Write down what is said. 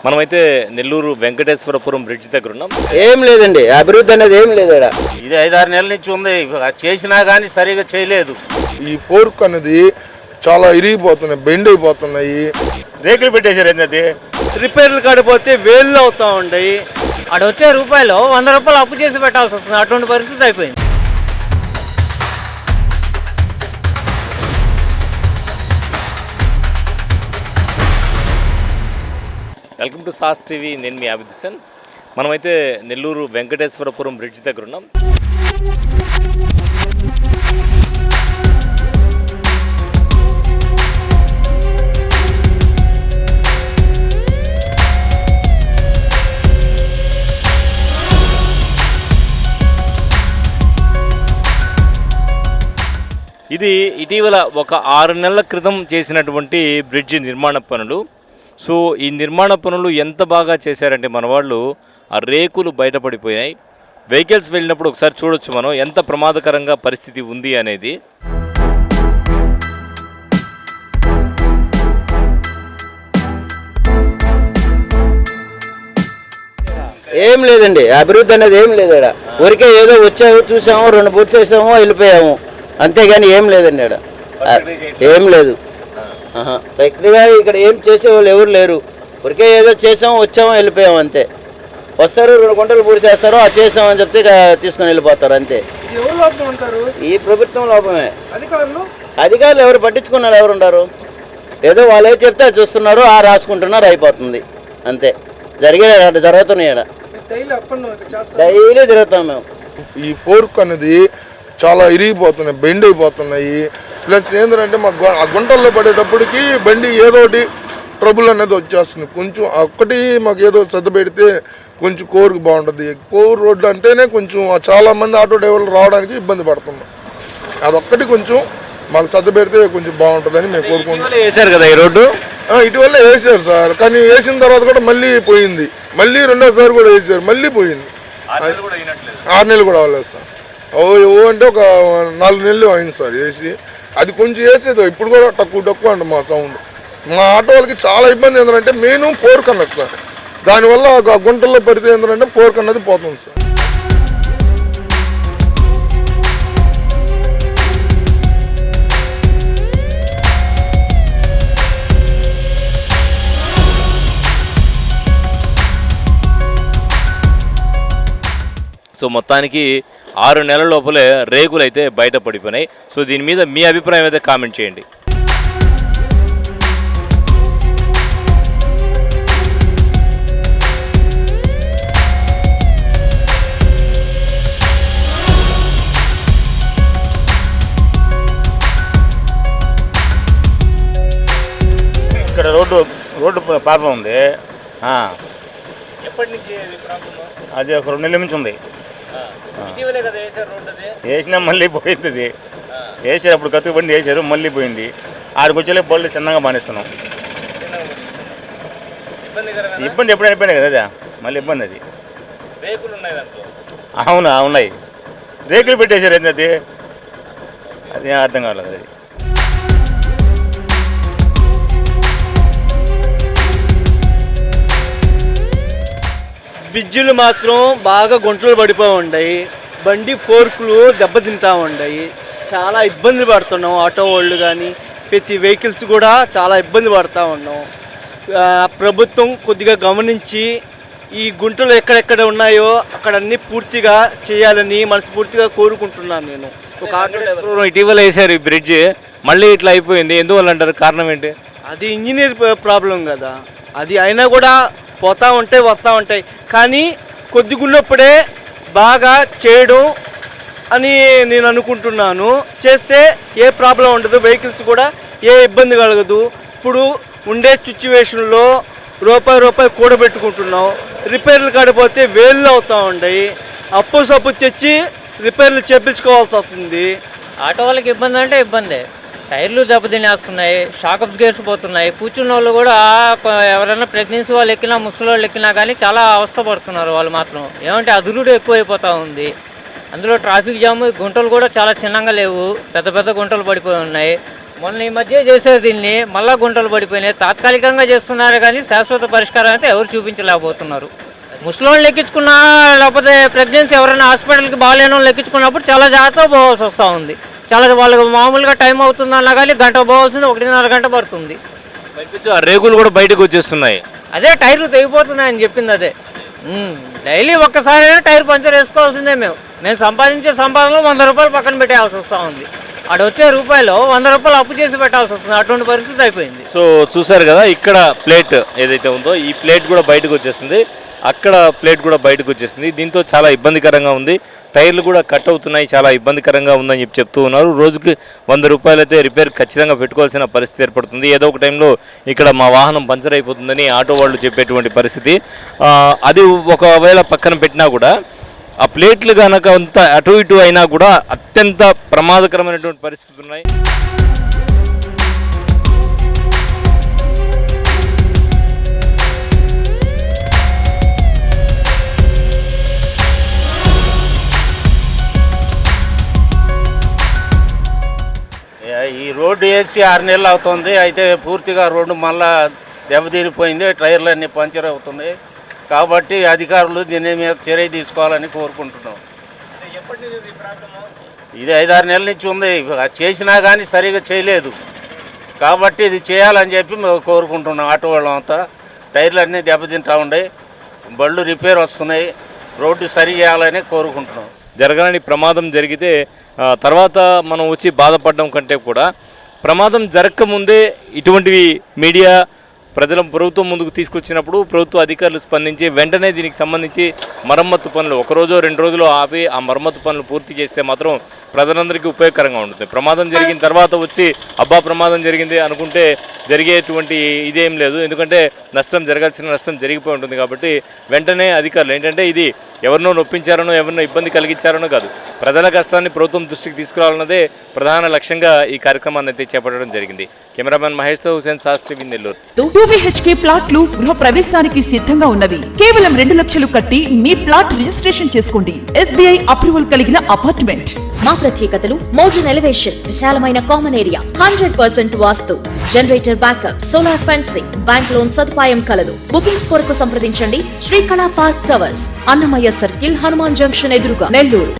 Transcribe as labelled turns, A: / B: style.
A: మనమైతే నెల్లూరు వెంకటేశ్వరపురం బ్రిడ్జ్ దగ్గర ఉన్నాం.
B: ఏం లేదండి, అభివృద్ధి అనేది ఏం లేదు.
C: ఇది 5-6 నెలల నుంచి ఉంది, చేసినా కానీ సరిగా చేయలేదు.
D: ఈ ఫోర్క్ అనేది చాలా ఇరిగిపోతున్నాయి, బెండ్ అయిపోతున్నాయి.
C: రేకులు పెట్టేశారు. ఏంటది
E: రిపేర్లు కాడిపోతే వేళ్ళు అవుతా ఉంటాయి. అక్కడ వచ్చే రూపాయలు 100 రూపాయలు అప్పు చేసి పెట్టాల్సి వస్తుంది. అటువంటి పరిస్థితి అయిపోయింది.
A: Welcome to sauce TV. నేను మీ అభిదుసన్. మనమైతే నెల్లూరు వెంకటేశ్వరపురం బ్రిడ్జ్ దగ్గర ఉన్నాం. ఇది ఇటీవల ఒక 6 నెలల క్రితం చేసినటువంటి బ్రిడ్జ్ నిర్మాణ పనులు. సో ఈ నిర్మాణ పనులు ఎంత బాగా చేశారంటే మన వాళ్ళు ఆ రేకులు బయటపడిపోయాయి. వెహికల్స్ వెళ్ళినప్పుడు ఒకసారి చూడొచ్చు మనం ఎంత ప్రమాదకరంగా పరిస్థితి ఉంది అనేది.
B: ఏం లేదండి, అభివృద్ధి అనేది ఏం లేదు. ఊరికే ఏదో వచ్చాము, చూసాము, 2 బూట్స్ వేసాము, వెళ్ళిపోయాము, అంతేగాని ఏం లేదండి. ఏం లేదు. వ్యక్తిగా ఇక్కడ ఏం చేసేవాళ్ళు ఎవరు లేరు. ఊరికే ఏదో చేసాము, వచ్చాము, వెళ్ళిపోయాము, అంతే. వస్తారు, 2 గుంటలు పూర్తి చేస్తారు, అది చేసామని చెప్తే తీసుకొని వెళ్ళిపోతారు, అంతే. ఈ ప్రభుత్వం లోపమే. అధికారులు ఎవరు పట్టించుకున్నారు, ఎవరు ఉన్నారు? ఏదో వాళ్ళు ఏది చెప్తే అది చూస్తున్నారు, రాసుకుంటున్నారు, అయిపోతుంది, అంతే. జరుగుతున్నాయి. డైలీ తిరుగుతాం మేము.
D: ఈ ఫోర్క్ అనేది చాలా ఇరిగిపోతున్నాయి, బెండ్ అయిపోతున్నాయి. ప్లస్ ఏంటంటే మాకు ఆ గుంటల్లో పడేటప్పటికి బండి ఏదోటి ట్రబుల్ అనేది వచ్చేస్తుంది. కొంచెం ఒక్కటి మాకు ఏదో సర్ద పెడితే కొంచెం కోరుకు బాగుంటుంది. కోరు రోడ్లు అంటేనే కొంచెం చాలామంది ఆటో డ్రైవర్లు రావడానికి ఇబ్బంది పడుతున్నాం. అదొక్కటి కొంచెం మాకు సర్ద పెడితే కొంచెం బాగుంటుందని మేము కోరుకుంటున్నాం.
A: వేశారు కదా ఈ రోడ్డు,
D: ఇటీవల వేసారు సార్, కానీ వేసిన తర్వాత కూడా మళ్ళీ పోయింది. మళ్ళీ 2వ సారి కూడా వేసారు, మళ్ళీ పోయింది. 6 నెలలు కూడా అవ్వలేదు సార్. అంటే ఒక 4 నెలలు అయింది సార్ వేసి. అది కొంచెం వేసేది ఇప్పుడు కూడా తక్కువ అండి మా సౌండ్. మా ఆటో వాళ్ళకి చాలా ఇబ్బంది. ఏంటంటే మెయిన్ ఫోర్క్ అన్నది సార్, దానివల్ల ఒక గుంటల్లో పడితే ఏంటంటే ఫోర్క్ అన్నది పోతుంది సార్.
A: సో మొత్తానికి 6 నెలల లోపలే రేకులు అయితే బయట పడిపోయినాయి. సో దీని మీద మీ అభిప్రాయం అయితే కామెంట్ చేయండి.
C: ఇక్కడ రోడ్డు ప్రాబ్లం ఉంది.
A: ఎప్పటి నుంచి
C: అది ఒక 2 నెలల నుంచి ఉంది. వేసినా మళ్ళీ పోయింది. వేసారు అప్పుడు కత్తుకు బండి వేసారు, మళ్ళీ పోయింది. ఆడికి వచ్చే బళ్ళు చిన్నగా మానేస్తున్నాం. ఇబ్బంది ఎప్పుడైనా అయిపోయినాయి కదా, అదే మళ్ళీ ఇబ్బంది. అది అవునా, ఉన్నాయి. రేకులు పెట్టేశారు. ఏంటది అది అర్థం కాలేదు. అది
E: బ్రిడ్జిలు మాత్రం బాగా గుంటలు పడిపోయి ఉన్నాయి. బండి ఫోర్కులు దెబ్బతింటా ఉన్నాయి. చాలా ఇబ్బంది పడుతున్నాం. ఆటో వాళ్ళు కానీ ప్రతి వెహికల్స్ కూడా చాలా ఇబ్బంది పడుతూ ఉన్నాం. ప్రభుత్వం కొద్దిగా గమనించి ఈ గుంటలు ఎక్కడెక్కడ ఉన్నాయో అక్కడ అన్నీ పూర్తిగా చేయాలని మనస్ఫూర్తిగా కోరుకుంటున్నాను నేను. ఒక ఆటో
A: ఇటీవల వేశారు ఈ బ్రిడ్జ్, మళ్ళీ ఇట్లా అయిపోయింది. ఎందువల్ల అంటారు? కారణం ఏంటి?
E: అది ఇంజనీర్ ప్రాబ్లం కదా. అది అయినా కూడా పోతూ ఉంటాయి, వస్తూ ఉంటాయి. కానీ కొద్దిగున్నప్పుడే బాగా చేయడం అని నేను అనుకుంటున్నాను. చేస్తే ఏ ప్రాబ్లం ఉండదు, వెహికల్స్ కూడా ఏ ఇబ్బంది కలగదు. ఇప్పుడు ఉండే సిచ్యువేషన్లో రూపాయి కూడబెట్టుకుంటున్నాం. రిపేర్లు కాడిపోతే వేళ్ళు అవుతూ ఉంటాయి. అప్పు తెచ్చి రిపేర్లు చేయించుకోవాల్సి వస్తుంది.
F: ఆటో వాళ్ళకి ఇబ్బంది అంటే ఇబ్బందే. టైర్లు దెబ్బతినేస్తున్నాయి, షాకప్స్ గేసిపోతున్నాయి. కూర్చున్న వాళ్ళు కూడా ఎవరైనా ప్రెగ్నెన్సీ వాళ్ళు ఎక్కినా, ముసలి వాళ్ళు ఎక్కినా కానీ చాలా అవస్థపడుతున్నారు వాళ్ళు మాత్రం. ఏమంటే అదురుడు ఎక్కువైపోతూ ఉంది. అందులో ట్రాఫిక్ జామ్, గుంటలు కూడా చాలా చిన్నగా లేవు, పెద్ద పెద్ద గుంటలు పడిపోయి ఉన్నాయి. మొన్న ఈ మధ్య చేసే దీన్ని మళ్ళా గుంటలు పడిపోయినాయి. తాత్కాలికంగా చేస్తున్నారు కానీ శాశ్వత పరిష్కారం అయితే ఎవరు చూపించలేకపోతున్నారు. ముసలోళ్ళు ఎక్కించుకున్నా లేకపోతే ప్రెగ్నెన్సీ ఎవరైనా హాస్పిటల్కి బాగాలేని వాళ్ళు ఎక్కించుకున్నప్పుడు చాలా జాగ్రత్తగా పోవాల్సి వస్తూ ఉంది. చాలా వాళ్ళకి మామూలుగా టైం అవుతుందన్నా కానీ గంట పోవాల్సింది 1.5 గంట పడుతుంది.
A: ఆ రేకులు కూడా బయటకు వచ్చేస్తున్నాయి.
F: అదే టైర్లు తెగిపోతున్నాయని చెప్పింది అదే. డైలీ ఒక్కసారైనా టైర్ పంచర్ వేసుకోవాల్సిందే. మేము సంపాదించే సంపాదనలో 100 రూపాయలు పక్కన పెట్టాల్సి వస్తూ ఉంది. అక్కడ వచ్చే రూపాయలు 100 రూపాయలు అప్పు చేసి పెట్టాల్సి వస్తుంది. అటువంటి పరిస్థితి అయిపోయింది.
A: సో చూసారు కదా, ఇక్కడ ప్లేట్ ఏదైతే ఉందో ఈ ప్లేట్ కూడా బయటకు వచ్చేస్తుంది, అక్కడ ప్లేట్ కూడా బయటకు వచ్చేసింది. దీంతో చాలా ఇబ్బందికరంగా ఉంది. టైర్లు కూడా కట్ అవుతున్నాయి, చాలా ఇబ్బందికరంగా ఉందని చెప్తూ ఉన్నారు. రోజుకి 100 రూపాయలు అయితే రిపేర్ ఖచ్చితంగా పెట్టుకోవాల్సిన పరిస్థితి ఏర్పడుతుంది. ఏదో ఒక టైంలో ఇక్కడ మా వాహనం పంచర్ అయిపోతుందని ఆటో వాళ్ళు చెప్పేటువంటి పరిస్థితి. అది ఒకవేళ పక్కన పెట్టినా కూడా ఆ ప్లేట్లు కనుక అంత అటు ఇటు అయినా కూడా అత్యంత ప్రమాదకరమైనటువంటి పరిస్థితులు ఉన్నాయి.
G: ఈ రోడ్డు వేసి 6 నెలలు అవుతుంది. అయితే పూర్తిగా రోడ్డు మళ్ళా దెబ్బతిరిపోయింది, టైర్లు అన్నీ పంచర్ అవుతున్నాయి. కాబట్టి అధికారులు దీని మీద చర్య తీసుకోవాలని కోరుకుంటున్నాం. ఇది 5-6 నెలల నుంచి ఉంది. చేసినా కానీ సరిగా చేయలేదు. కాబట్టి ఇది చేయాలని చెప్పి మేము కోరుకుంటున్నాం. ఆటో వాళ్ళం అంతా టైర్లు అన్నీ దెబ్బతింటా ఉన్నాయి, బళ్ళు రిపేర్ వస్తున్నాయి. రోడ్డు సరి చేయాలని కోరుకుంటున్నాం.
A: జరగని ప్రమాదం జరిగితే తర్వాత మనం వచ్చి బాధపడడం కంటే కూడా ప్రమాదం జరగకముందే ఇటువంటివి మీడియా ప్రభుత్వం ముందుకు తీసుకొచ్చినప్పుడు ప్రభుత్వ అధికారులు స్పందించి వెంటనే దీనికి సంబంధించి మరమ్మతు పనులు 1 రోజు 2 రోజులు ఆపి ఆ మరమ్మతు పనులు పూర్తి చేస్తే మాత్రం ప్రజలందరికీ ఉపయోగకరంగా ఉంటుంది. ప్రమాదం జరిగిన తర్వాత వచ్చి అబ్బా ప్రమాదం జరిగింది అనుకుంటే జరిగేటువంటి ఇదేం లేదు. ఎందుకంటే జరగాల్సిన నష్టం జరిగిపోయి ఉంటుంది. కాబట్టి వెంటనే అధికారులు ఏంటంటే ఇది ఎవరినో నొప్పించారనో ఎవరినో ఇబ్బంది కలిగించారనో కాదు, ప్రజల కష్టాన్ని ప్రభుత్వం దృష్టికి తీసుకురావాలన్నదే ప్రధాన లక్ష్యంగా ఈ కార్యక్రమాన్ని అయితే చేపట్టడం జరిగింది. కెమెరామెన్ మహేష్తో హుసేన్ సాస్ టీవీ నెల్లూరు.
H: 2 BHK ప్లాట్లు గృహ ప్రవేశానికి సిద్ధంగా ఉన్నవి. కేవలం 2 లక్షలు కట్టి మీ ప్లాట్ రిజిస్ట్రేషన్ చేసుకోండి. SBI అప్రూవల్ కలిగిన అపార్ట్మెంట్.
I: మా ప్రత్యేకతలు మోడర్న్ ఎలివేషన్, విశాలమైన common area, 100% vastu, generator backup, solar fencing, bank loan సదుపాయం కలదు. బుకింగ్స్ కొరకు సంప్రదించండి Sri Kala park towers, Annamayya circle, Hanuman junction ఎదురుగా, నెల్లూరు.